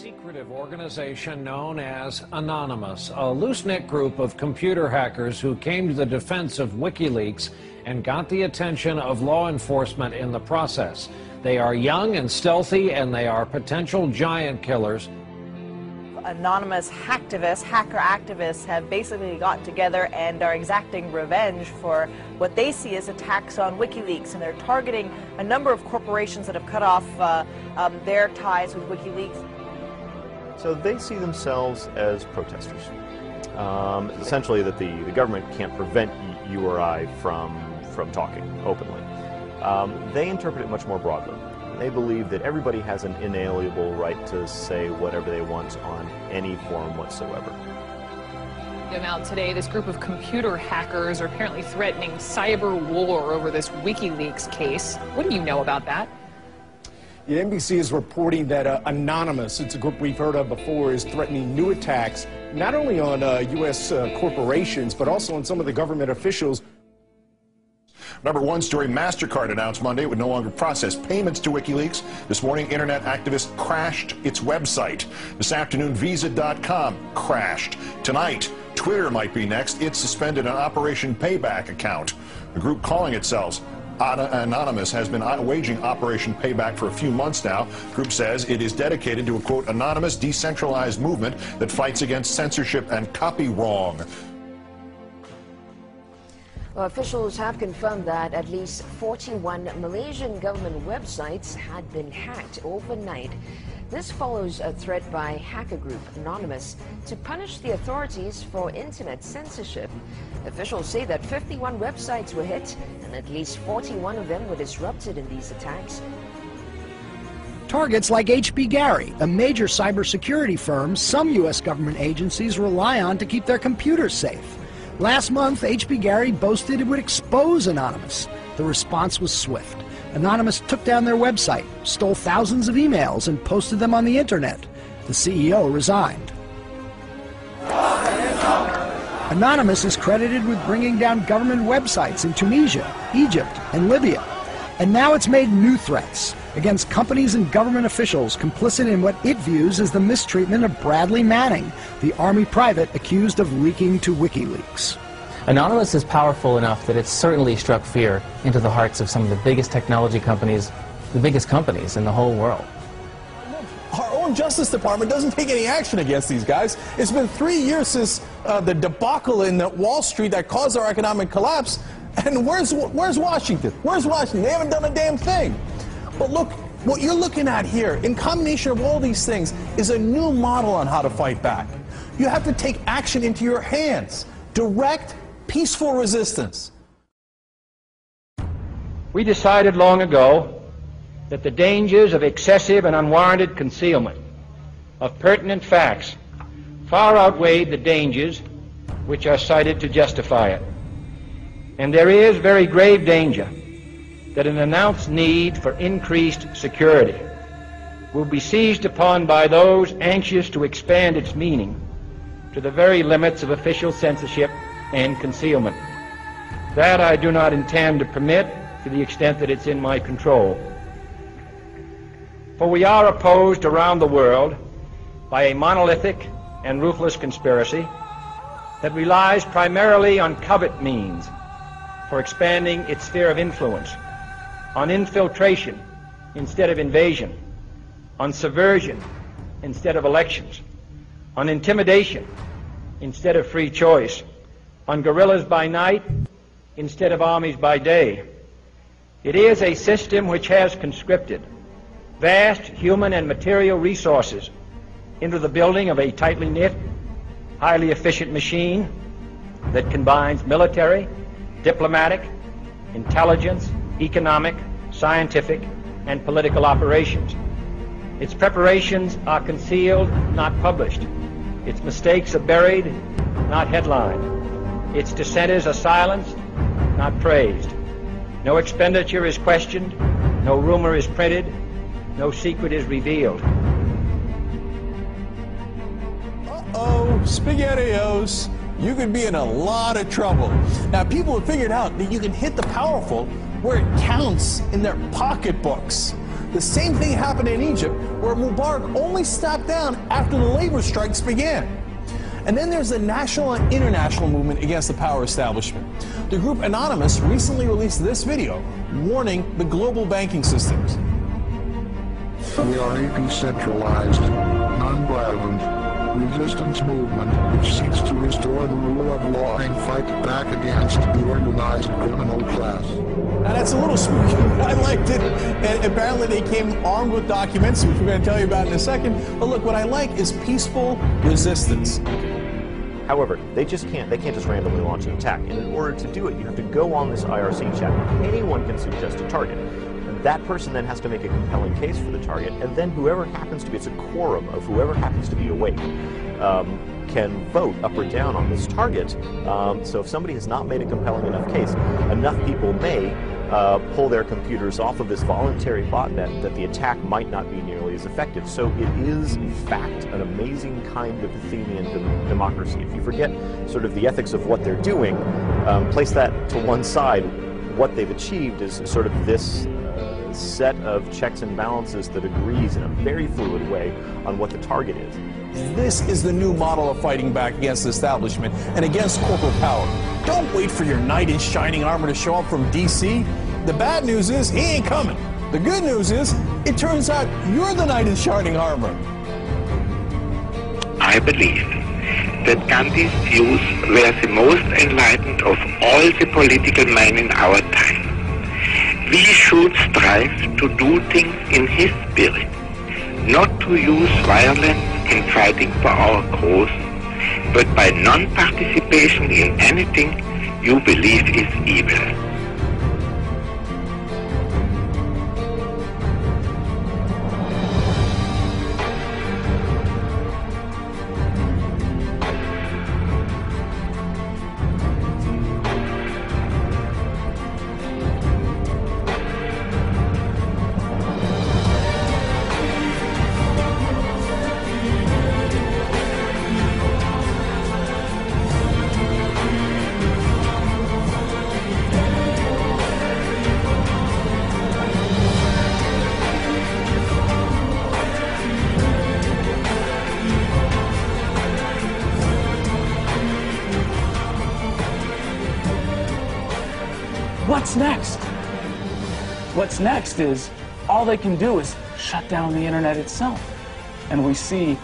secretive organization known as Anonymous, a loose-knit group of computer hackers who came to the defense of WikiLeaks and got the attention of law enforcement in the process. They are young and stealthy, and they are potential giant killers. Anonymous hacker activists have basically got together and are exacting revenge for what they see as attacks on WikiLeaks, and they're targeting a number of corporations that have cut off their ties with WikiLeaks. So they see themselves as protesters. Essentially that the government can't prevent you or I from talking openly. They interpret it much more broadly. They believe that everybody has an inalienable right to say whatever they want on any forum whatsoever. Now today, this group of computer hackers are apparently threatening cyber war over this WikiLeaks case. What do you know about that? The NBC is reporting that Anonymous, it's a group we've heard of before, is threatening new attacks not only on U.S. corporations, but also on some of the government officials. Number one story, MasterCard announced Monday it would no longer process payments to WikiLeaks. This morning, internet activists crashed its website. This afternoon, Visa.com crashed. Tonight, Twitter might be next. It suspended an Operation Payback account. The group calling itself Anonymous has been waging Operation Payback for a few months now. The group says it is dedicated to a, quote, anonymous, decentralized movement that fights against censorship and copy wrong. Well, officials have confirmed that at least 41 Malaysian government websites had been hacked overnight. This follows a threat by hacker group Anonymous to punish the authorities for internet censorship. Officials say that 51 websites were hit and at least 41 of them were disrupted in these attacks. Targets like HB Gary, a major cybersecurity firm some U.S. government agencies rely on to keep their computers safe. Last month, HB Gary boasted it would expose Anonymous. The response was swift. Anonymous took down their website, stole thousands of emails, and posted them on the internet. The CEO resigned. Anonymous is credited with bringing down government websites in Tunisia, Egypt, and Libya. And now it's made new threats against companies and government officials complicit in what it views as the mistreatment of Bradley Manning, the Army private accused of leaking to WikiLeaks. Anonymous is powerful enough that it's certainly struck fear into the hearts of some of the biggest technology companies, the biggest companies in the whole world. Our own Justice Department doesn't take any action against these guys. It's been 3 years since the debacle in Wall Street that caused our economic collapse. And where's Washington? Where's Washington? They haven't done a damn thing. But look, what you're looking at here, in combination of all these things, is a new model on how to fight back. You have to take action into your hands. Direct, peaceful resistance. We decided long ago that the dangers of excessive and unwarranted concealment of pertinent facts far outweighed the dangers which are cited to justify it. And there is very grave danger that an announced need for increased security will be seized upon by those anxious to expand its meaning to the very limits of official censorship and concealment. That I do not intend to permit to the extent that it's in my control. For we are opposed around the world by a monolithic and ruthless conspiracy that relies primarily on covert means for expanding its sphere of influence, on infiltration instead of invasion, on subversion instead of elections, on intimidation instead of free choice, on guerrillas by night instead of armies by day. It is a system which has conscripted vast human and material resources into the building of a tightly knit, highly efficient machine that combines military, diplomatic, intelligence, economic, scientific, and political operations. Its preparations are concealed, not published. Its mistakes are buried, not headlined. Its dissenters are silenced, not praised. No expenditure is questioned, no rumor is printed, no secret is revealed. Uh-oh, SpaghettiOs. You could be in a lot of trouble. Now, people have figured out that you can hit the powerful where it counts in their pocketbooks. The same thing happened in Egypt, where Mubarak only stepped down after the labor strikes began. And then there's the national and international movement against the power establishment. The group Anonymous recently released this video warning the global banking systems. We are a decentralized, non-violent resistance movement which seeks to restore the rule of law and fight back against the organized criminal class. Now that's a little spooky, but I liked it. And apparently they came armed with documents, which we're going to tell you about in a second. But look, what I like is peaceful resistance. However, they can't just randomly launch an attack. And in order to do it, you have to go on this IRC chat. Anyone can suggest a target. And that person then has to make a compelling case for the target, and then whoever happens to be, it's a quorum of whoever happens to be awake, can vote up or down on this target. So if somebody has not made a compelling enough case, enough people may pull their computers off of this voluntary botnet that the attack might not be nearly as effective. So it is, in fact, an amazing kind of Athenian democracy. If you forget sort of the ethics of what they're doing, place that to one side, what they've achieved is sort of this set of checks and balances that agrees in a very fluid way on what the target is. This is the new model of fighting back against the establishment and against corporate power. Don't wait for your knight in shining armor to show up from DC. The bad news is he ain't coming. The good news is it turns out you're the knight in shining armor. I believe that Gandhi's views were the most enlightened of all the political men in our time. We should strive to do things in his spirit, not to use violence in fighting for our cause, but by non-participation in anything you believe is evil. What's next? What's next is all they can do is shut down the internet itself. And we see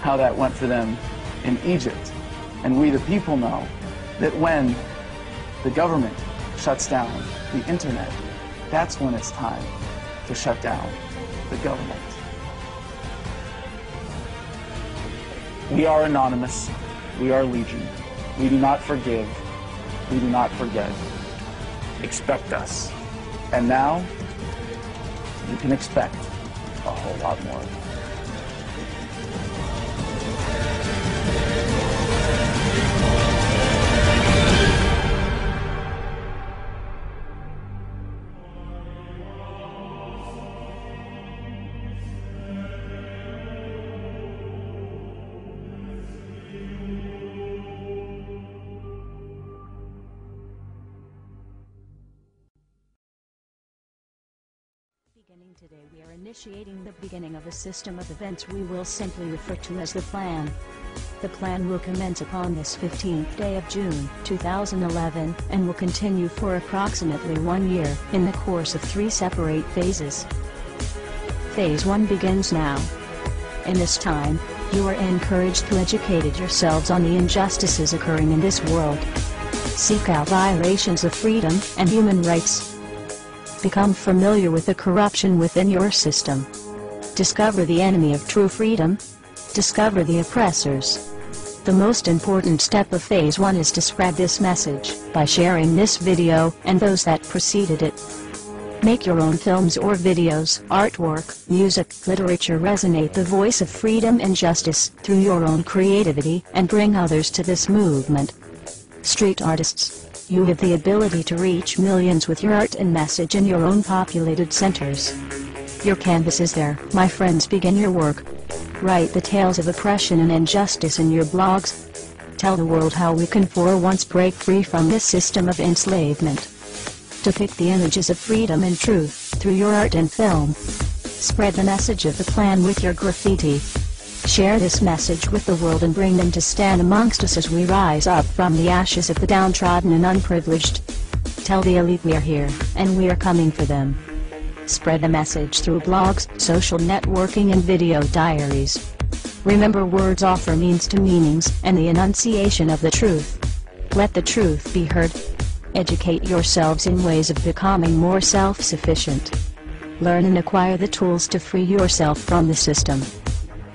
how that went for them in Egypt. And we the people know that when the government shuts down the internet, that's when it's time to shut down the government. We are anonymous. We are legion. We do not forgive. We do not forget. Expect us. And now, you can expect a whole lot more. Today we are initiating the beginning of a system of events we will simply refer to as the plan. The plan will commence upon this 15th day of June, 2011, and will continue for approximately 1 year, in the course of 3 separate phases. Phase 1 begins now. In this time, you are encouraged to educate yourselves on the injustices occurring in this world. Seek out violations of freedom and human rights. Become familiar with the corruption within your system. Discover the enemy of true freedom. Discover the oppressors. The most important step of Phase 1 is to spread this message by sharing this video and those that preceded it. Make your own films or videos, artwork, music, literature resonate the voice of freedom and justice through your own creativity and bring others to this movement. Street artists, you have the ability to reach millions with your art and message in your own populated centers. Your canvas is there, my friends. Begin your work. Write the tales of oppression and injustice in your blogs. Tell the world how we can for once break free from this system of enslavement. Depict the images of freedom and truth through your art and film. Spread the message of the plan with your graffiti. Share this message with the world and bring them to stand amongst us as we rise up from the ashes of the downtrodden and unprivileged. Tell the elite we are here, and we are coming for them. Spread the message through blogs, social networking and video diaries. Remember, words offer means to meanings, and the enunciation of the truth. Let the truth be heard. Educate yourselves in ways of becoming more self-sufficient. Learn and acquire the tools to free yourself from the system.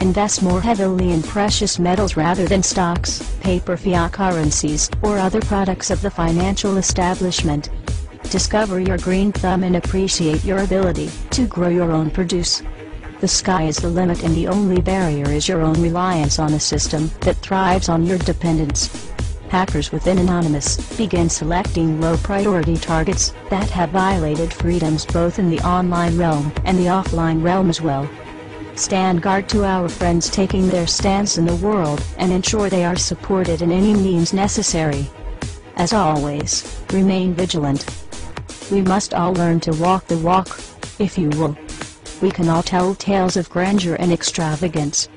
Invest more heavily in precious metals rather than stocks, paper fiat currencies, or other products of the financial establishment. Discover your green thumb and appreciate your ability to grow your own produce. The sky is the limit, and the only barrier is your own reliance on a system that thrives on your dependence. Hackers within Anonymous begin selecting low-priority targets that have violated freedoms both in the online realm and the offline realm as well. Stand guard to our friends taking their stance in the world, and ensure they are supported in any means necessary. As always, remain vigilant. We must all learn to walk the walk, if you will. We can all tell tales of grandeur and extravagance.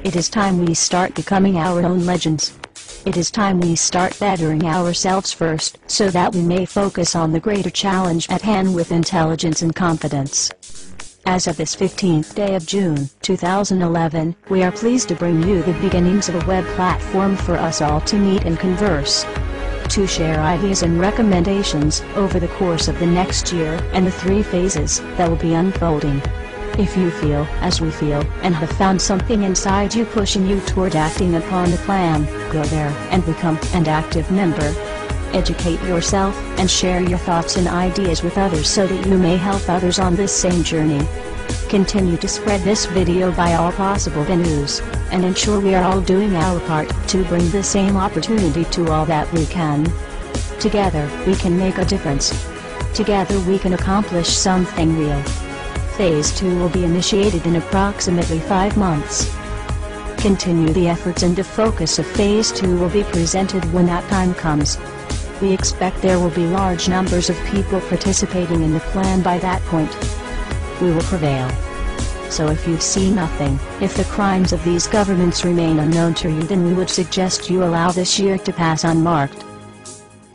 It is time we start becoming our own legends. It is time we start bettering ourselves first, so that we may focus on the greater challenge at hand with intelligence and confidence. As of this 15th day of June, 2011, we are pleased to bring you the beginnings of a web platform for us all to meet and converse. To share ideas and recommendations over the course of the next year and the 3 phases that will be unfolding. If you feel, as we feel, and have found something inside you pushing you toward acting upon the plan, go there and become an active member. Educate yourself and share your thoughts and ideas with others so that you may help others on this same journey. Continue to spread this video by all possible venues, and ensure we are all doing our part to bring the same opportunity to all that we can. Together, we can make a difference. Together we can accomplish something real. Phase 2 will be initiated in approximately 5 months. Continue the efforts, and the focus of Phase 2 will be presented when that time comes. We expect there will be large numbers of people participating in the plan by that point. We will prevail. So if you see nothing, if the crimes of these governments remain unknown to you, then we would suggest you allow this year to pass unmarked.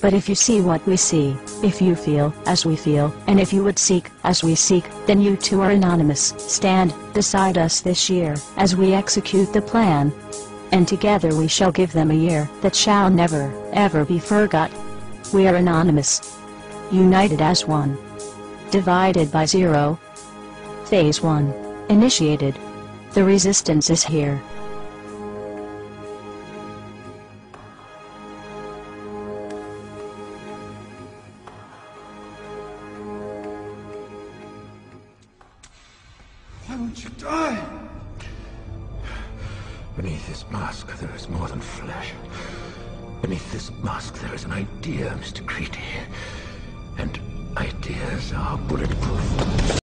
But if you see what we see, if you feel as we feel, and if you would seek as we seek, then you too are anonymous. Stand beside us this year as we execute the plan. And together we shall give them a year that shall never, ever be forgot. We are anonymous. United as one. Divided by 0. Phase 1. Initiated. The resistance is here. Why won't you die? Beneath this mask there is more than flesh. Beneath this mask there is an idea, Mr. Creedy. And ideas are bulletproof.